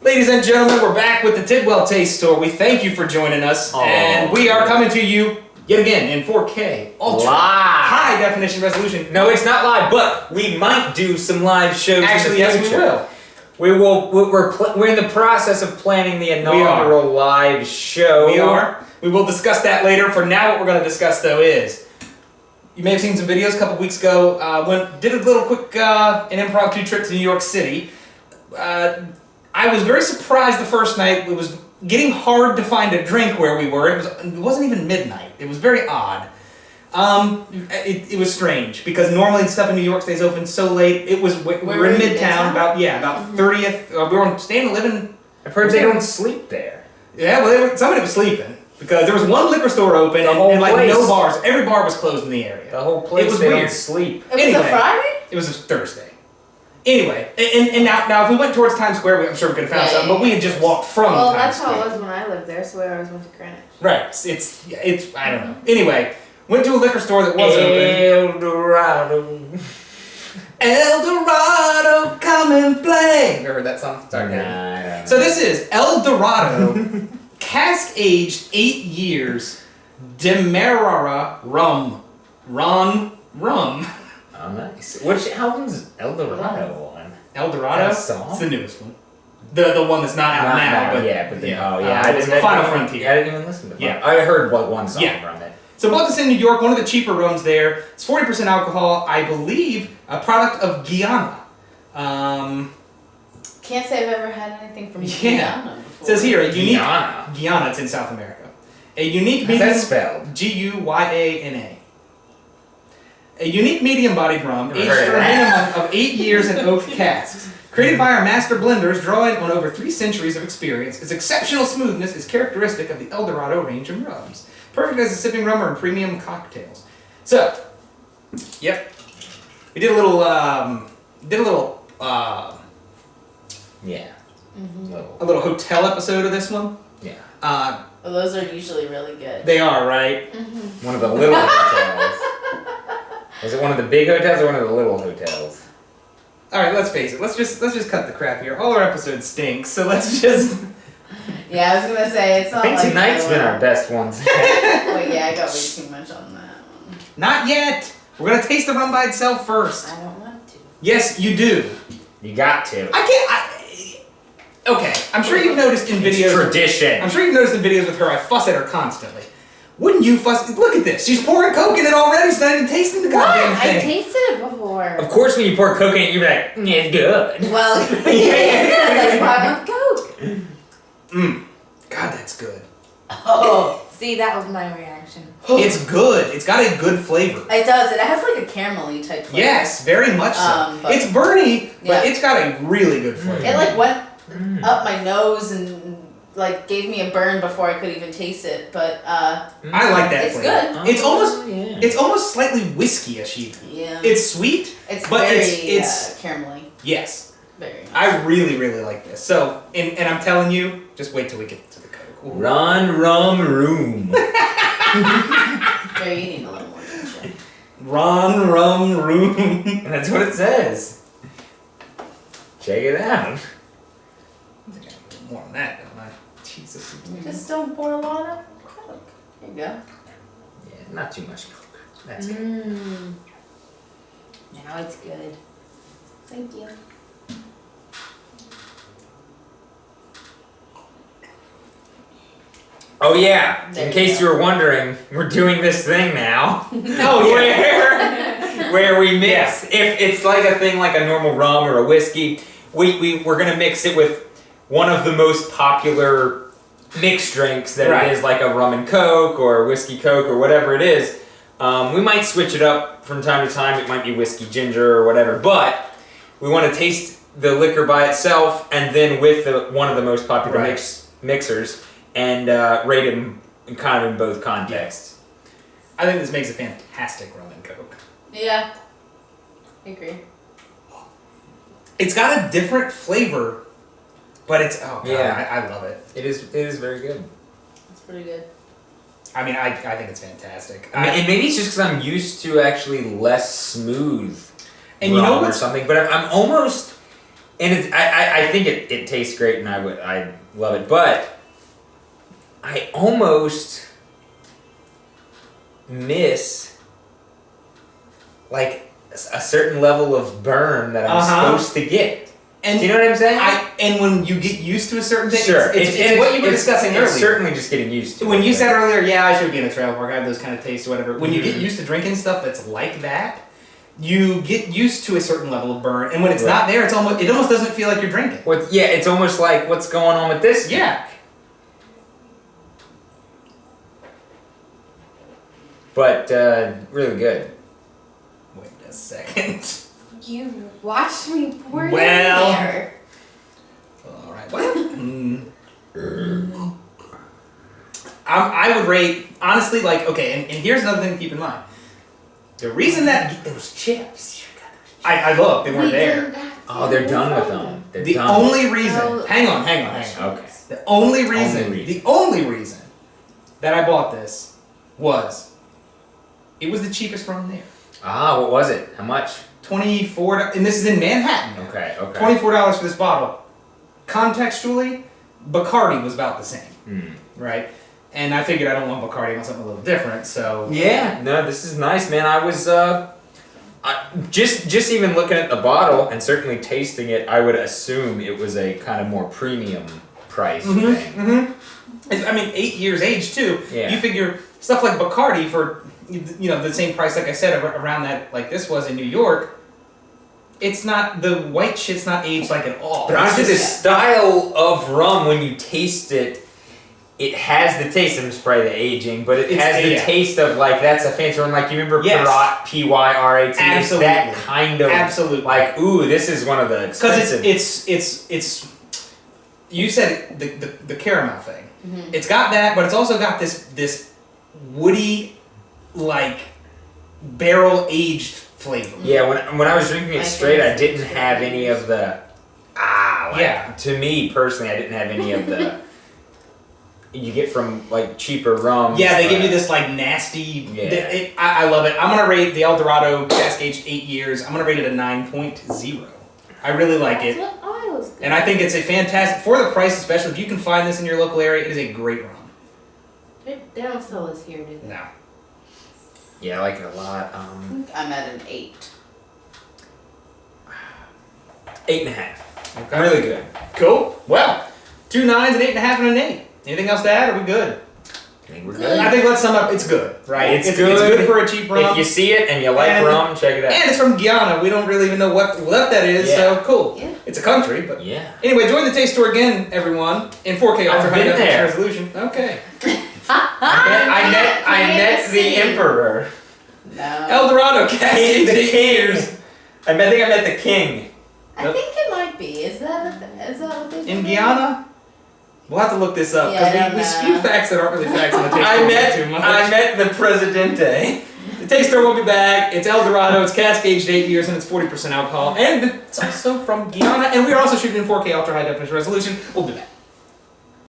Ladies and gentlemen, we're back with the Tidwell Taste Store. We thank you for joining us, and we are coming to you yet again in 4K Ultra High Definition Resolution. No, it's not live, but we might do some live shows. Actually, in the yes, future. we will. We're in the process of planning the inaugural live show. We are. We will discuss that later. For now, what we're going to discuss though is, you may have seen some videos a couple weeks ago. Did a little quick an impromptu trip to New York City. I was very surprised the first night. It was getting hard to find a drink where we were. It wasn't even midnight. It was very odd. It was strange because normally stuff in New York stays open so late. We were in Midtown, about 30th. We were staying and living. I've heard they don't sleep there. Yeah, well, somebody was sleeping because there was one liquor store open and like no bars. Every bar was closed in the area. The whole place. It was they weird. Don't sleep. It was a Friday? It was a Thursday. Anyway, and now if we went towards Times Square, I'm sure we could have found something, but we had just walked from Times Square. Well, that's how it was when I lived there, so I always went to Greenwich. Right, it's I don't know. Anyway, went to a liquor store that was open. El Dorado. El Dorado, come and play. Ever heard that song? Sorry. Nah. So this is El Dorado, Cask Aged 8 years, Demerara rum. Rum. Oh, nice. Which album's El Dorado on? El Dorado? That song? It's the newest one. The one that's not out now. But Final Frontier. I didn't even listen to it. Yeah. I heard one song from it. So bought this in New York, one of the cheaper rums there. It's 40% alcohol, I believe, a product of Guyana. Can't say I've ever had anything from Guyana before. It says here, a unique... Guyana, it's in South America. A unique medium... How's that spelled? Guyana. A unique medium-bodied rum, aged for a minimum of 8 years in oak casks. Created by our master blenders, drawing on over 3 centuries of experience, its exceptional smoothness is characteristic of the El Dorado range of rums. Perfect as a sipping rum or in premium cocktails. So, yep. We did a little, a little hotel episode of this one. Yeah. Well, those are usually really good. They are, right? Mm-hmm. One of the little hotels. Was it one of the big hotels or one of the little hotels? All right, let's face it. Let's just cut the crap here. All our episodes stink, so let's just. Yeah, I was gonna say it's not. I think like tonight's been our best ones. Wait, yeah, I got way too much on that one. Not yet. We're gonna taste the rum by itself first. I don't want to. Yes, you do. You got to. Okay, I'm sure you've noticed in videos. It's tradition. I'm sure you've noticed in videos with her, I fuss at her constantly. Wouldn't you fuss? Look at this. She's pouring Coke in it already. She's not even tasting the goddamn thing. I tasted it before. Of course, when you pour Coke in it, you're like, it's good. Well, yeah, that's why I want Coke. God, that's good. Oh, see, that was my reaction. It's good. It's got a good flavor. It does. It has like a caramelly type flavor. Yes, very much so. It's burny, but it's got a really good flavor. It like went up my nose and like gave me a burn before I could even taste it. But I like that it's flavor. good. It's almost slightly whiskey-ish even. Yeah. It's sweet. It's but very it's caramelly. Yes. Very nice. I really, really like this. So, and I'm telling you, just wait till we get to the Coke. Ooh. Run, rum, room. Barry, you need a little more attention. Run, rum, room. And that's what it says. Check it out. I think I need a little more than that, don't I? Jesus. Just don't pour a lot of Coke. There you go. Yeah, not too much Coke. That's good. Now it's good. Thank you. Oh yeah, There in you case go. you were wondering, we're doing this thing now. Oh, yeah. where we mix. If it's like a thing like a normal rum or a whiskey, we're gonna mix it with one of the most popular mixed drinks that it is, like a rum and Coke or whiskey Coke or whatever it is. We might switch it up from time to time. It might be whiskey ginger or whatever, but we want to taste the liquor by itself and then with one of the most popular mixers and rate them kind of in both contexts. I think this makes a fantastic rum and Coke. Yeah. I agree. It's got a different flavor, but it's, oh God, Yeah. I love it. It is very good. It's pretty good. I mean, I think it's fantastic. And maybe it's just because I'm used to actually less smooth and you know rum or what's something, but I'm almost And I think it tastes great, and I love it. But I almost miss like a certain level of burn that I'm supposed to get. And do you know what I'm saying? And when you get used to a certain thing, sure, it's what you were discussing earlier. It's certainly just getting used to. When you said earlier, yeah, I should be in a trailer park, I have those kind of tastes or whatever. When you get used to drinking stuff that's like that, you get used to a certain level of burn, and when it's not there, it almost doesn't feel like you're drinking. Yeah, it's almost like what's going on with this? Yeah. But really good. Wait a second. You watched me pour it in Well. there. All right. Well, I would rate honestly like okay, and here's another thing to keep in mind. The reason that Those chips. I looked, they weren't there. Oh, they're done with them. They're The done. only reason. Oh. Hang on. Okay. The only reason that I bought this was it was the cheapest rum there. Ah, what was it? How much? $24, and this is in Manhattan. Okay. $24 for this bottle. Contextually, Bacardi was about the same, right? And I figured I don't want Bacardi, I want something a little different, so... Yeah, no, this is nice, man. I was, just even looking at the bottle and certainly tasting it, I would assume it was a kind of more premium price thing. I mean, 8 years aged, too. Yeah. You figure stuff like Bacardi for, the same price, like I said, around that, like this was in New York, it's not, the white shit's not aged like at all. But honestly, the style of rum, when you taste it, it has the taste of probably the aging, but it has the taste of like that's a fancy one. Like you remember Pyrat, Pyrat? Absolutely. That kind of like ooh, this is one of the expensive. Because it's you said the caramel thing. It's got that, but it's also got this woody like barrel aged flavor. Yeah, when I was drinking it straight, I didn't have any of the to me personally, I didn't have any of the. You get from like cheaper rums. Yeah, they give you this like nasty. Yeah. I love it. I'm gonna rate the El Dorado Cask Aged 8 years. I'm gonna rate it a 9.0. I really like it, That's what I was good. and I think it's a fantastic for the price, especially if you can find this in your local area. It is a great rum. They don't sell this here, do they? No. Yeah, I like it a lot. I think I'm at an 8. 8.5. Okay. Really good. Cool. Well, 2 9s, an 8.5, and an 8. Anything else to add? Are we good? I think we're good. I think let's sum up. It's good, right? It's It's good. good for a cheap rum. If you see it and you like rum, check it out. And it's from Guyana. We don't really even know what that is, so cool. Yeah. It's a country, but Yeah. anyway, join the taste tour again, everyone, in 4K ultra high been definition there. resolution. Okay. I met the emperor. No. El Dorado Cask Aged The 8 king. years I think I met the king. I think it might be. Is that what they in do? Guyana. We'll have to look this up Yeah, I because don't we know. spew facts that aren't really facts on the taste tour. I met too much. the presidente. The taste tour will be back. It's El Dorado. It's Cask Aged 8 years and it's 40% alcohol. And it's also from Guyana. And we are also shooting in 4K ultra high definition resolution. We'll be back.